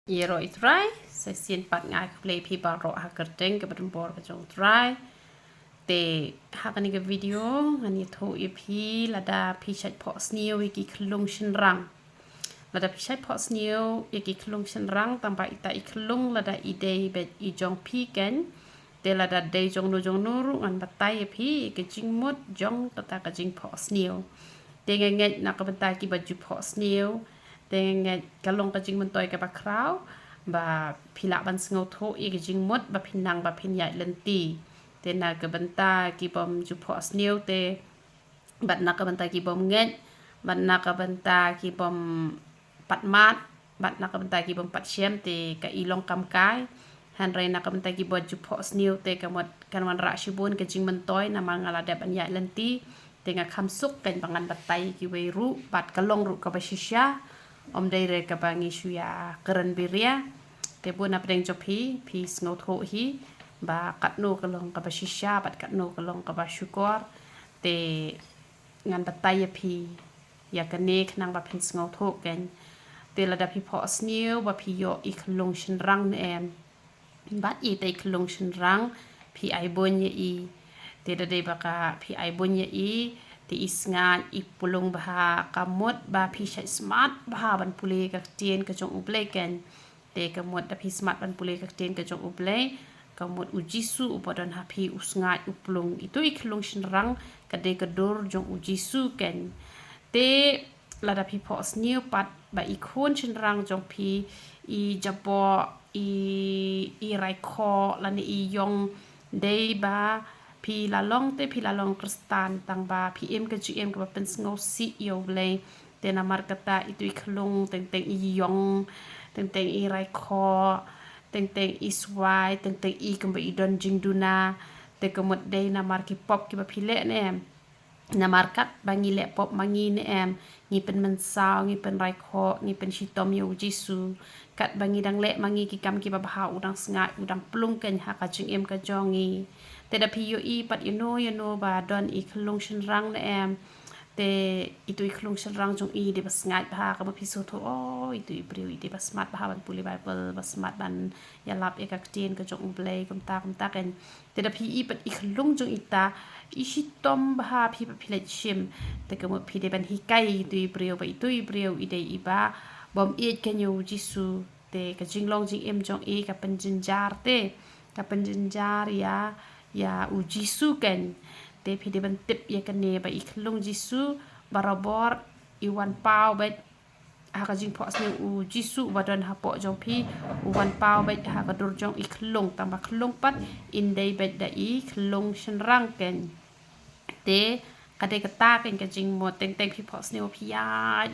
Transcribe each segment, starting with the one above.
Yero itrai sesien pat ngai play pi baro hakerdeng ke bor ke jong try te hakani ke video ngani tho ep lada pi chat phohsniew iki khyllung shynrang lada pi chat phohsniew iki khyllung shynrang tamba ita khyllung lada idei bet I jong pi ken te lada dei jong no ru ngan batai ep ke jingmut jong tata ka jing phohsniew te ngai nak ka batai ki baju phohsniew dengan kalong kajing mentoy ka bakraw ba pila ban sngo tho I kajing mot ba pinang ba pinyai lenti te na ka banta ki bom ju phohsniew te bat na ka banta ki bom nget bat na ka banta ki bom patmat bat na ka banta ki bom pat shem te ka ilong kam kai han re na ka banta ki bot ju phohsniew te ka mot kan wan ra shibun kajing mentoy na mangala de ban yai lenti te nga kham suk kan bangan batai ki we ru bat kalong ru ka ba shisha om dai re ka bangi shuya keren biria te bu na pdeng jopi pi sngo tho hi ba katno kalong ka ba shisha bat katno kalong ka ba shukor te ngan batai pi ya kanek nang ba pin sngo tho ken te la da pi phohsniew ba pi yo I khyllung shynrang ne em bat I te khyllung shynrang pi ai bon ye I te da dei ba ka pi ai bon ye I ti isngat ipulung baha kamut ba pi shai smart baha ban pule ka tien ka jong uble ken te kamut da pi smart ban pule ka tien ka jong uble kamut ujisu upodon ha pi usngat upulung itu khyllung shynrang ka de ka dur jong ujisu ken te lada pi phohsniew pat ba I khon shynrang jong pi I japo I rai kho lani I yong dei ba pi la long te pi la long kristan tang ba pi em ka gm ka pen sngo si yo ble te na markata itu khyllung teng I yong teng I rai kho teng I swai teng I ka ba I don jing duna te kamot dei na marki pop ki ba pi le ne na markat bangi le pop mangi ne em ngi pen mensao ngi pen rai kho ngi pen shitom yo jisu kat bangi dang le mangi ki kam ki ba ha udang sngai udang plung ken ha ka jing em ka jongi te da pi yo I pat you know ba don I khyllung shynrang ne em te itu khyllung shynrang jong I de bas ngai ba ka ba pi so tho o itu I priu I de bas smart ba ban puli bible bas smart ban ya lap e ka tien ka jong ble kum ta ken te da pi I pat I khyllung jong ita I shitom ba pi pa pilet shim te ka mo pi de ban hikai itu I priu ba itu I priu I de I ba bom I ken yo jisu te ka jinglong jing em jong I ka pen jinjar te ka pen jinjar ya ujisu ken te pi de ban tip ya kan ne ba I khyllung jisu barabor I wan pau bet ha ka jing phohsniew ujisu wadon ha po jong pi wan pau bet ha ka dur jong I khyllung tamba khyllung pat in dei bet da I khyllung shynrang ken te kade kata ken ka jing mo teng pi phohsniew pi ya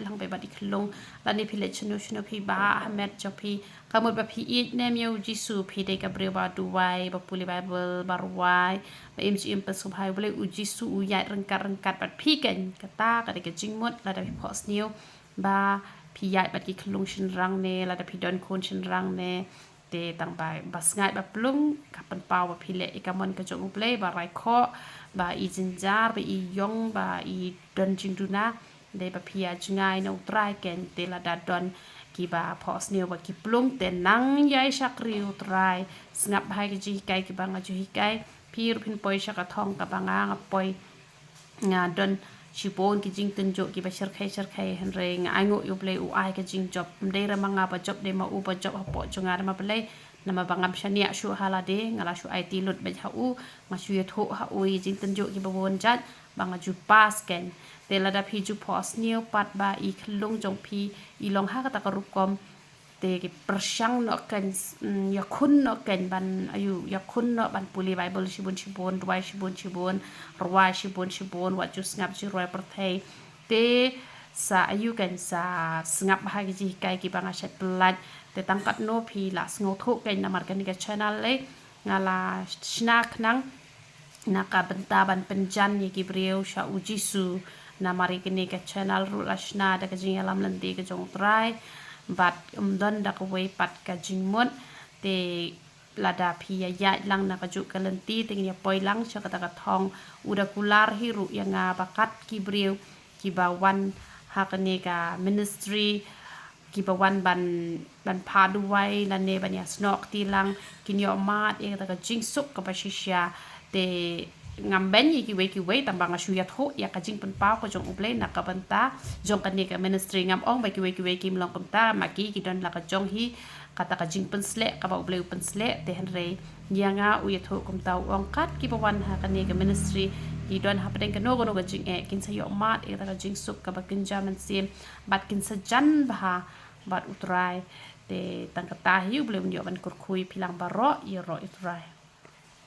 lang be ba I khyllung la ni pi le chnu pi ba ahmed jong pi kamut ba pi I nem yo jisu pi de ka breu ba duwai ba puli bible barwai ba mgm pa subhai bole ujisu uyai rengkat bat pi ken kata kade ka jing mot la da pi phohsniew ba pi yai bat ki khyllung shynrang ne la da pi don khon shynrang ne te tang ba bas ngai ba plung ka pan pau ba pi le ikamon ka jong uble ba rai kho ba I jinjar ba I yong ba I don jing duna de ba pi a jingai no trai ken te la da don ki ba phohsniew ba ki plung te nang yai shakriu trai snap hai ki ji kai ki banga ju hi kai pi ru pin poi shaka thong ka banga nga poi nga don shibon ki jing tenjo ki ba shar khai han re nga ango yo ble u ai ka jing job de ra manga ba job de ma u ba job ha po chunga ma ble nama bangam shania shu halade ngala shu IT lut be ha u ma shu yetho ha u jing tenjo ki ba won jat banga ju pas ken te la da pi ju phohsniew pat ba I khyllung jong pi I long ha ka ta ka rup kom te ki persyang no ken ya khun no ken ban ayu ya khun no ban puli bible shibun ruai shibun ruai shibun wa ju ngap ju ruai perthei te sa ayu ken sa ngap ha ki ji kai ki banga shat plat te tangkat no pi la sngo tho ken na mar kan ka channel le ngala snack nang naka benta ban penjan ye ki breu sha ujisu na mari kini ka channel ru lashna da ka jing alam lenti ka jong trai bat don da ka wei pat ka jing mot te lada pi ya lang na ka ju ka lenti te ya poi lang sha ka ta ka thong uda kular hiru ya nga bakat ki breu ki ba wan ha ka ne ka ministry กิบวันบันพาด้วยลันเนบันยาสนอกตีลังกินยอมาดแต่ก็จิงสุกกับชิชยาแต่งามเบนยี่กิเวตามบางชุยาทุยากจิงเป็นเป้าก็จงอุเล่นักกับบันตาจงกันเนี่ยกับมินิสทรีงามอ่องไปกิเวกิมลองกับตามากี้กิดอนลักจงฮีกตากจิงเป็นสเละกับอุเล่เป็นสเละแต่ฮันเรยังอาอุยทุกุมตาอ่องกัดกิบวันหากันเนี่ยกับมินิสทรีกิดอนหาประเด็นกันโนกันจิงกินสยอมาดแต่ก็จิงสุกกับกินจามันเสียมบัดกินสจันบะบัดอุตรายแต่ตั้งกตาหิวเบลมเดียวมันกุดคุยพิลังบารอยรออุตราย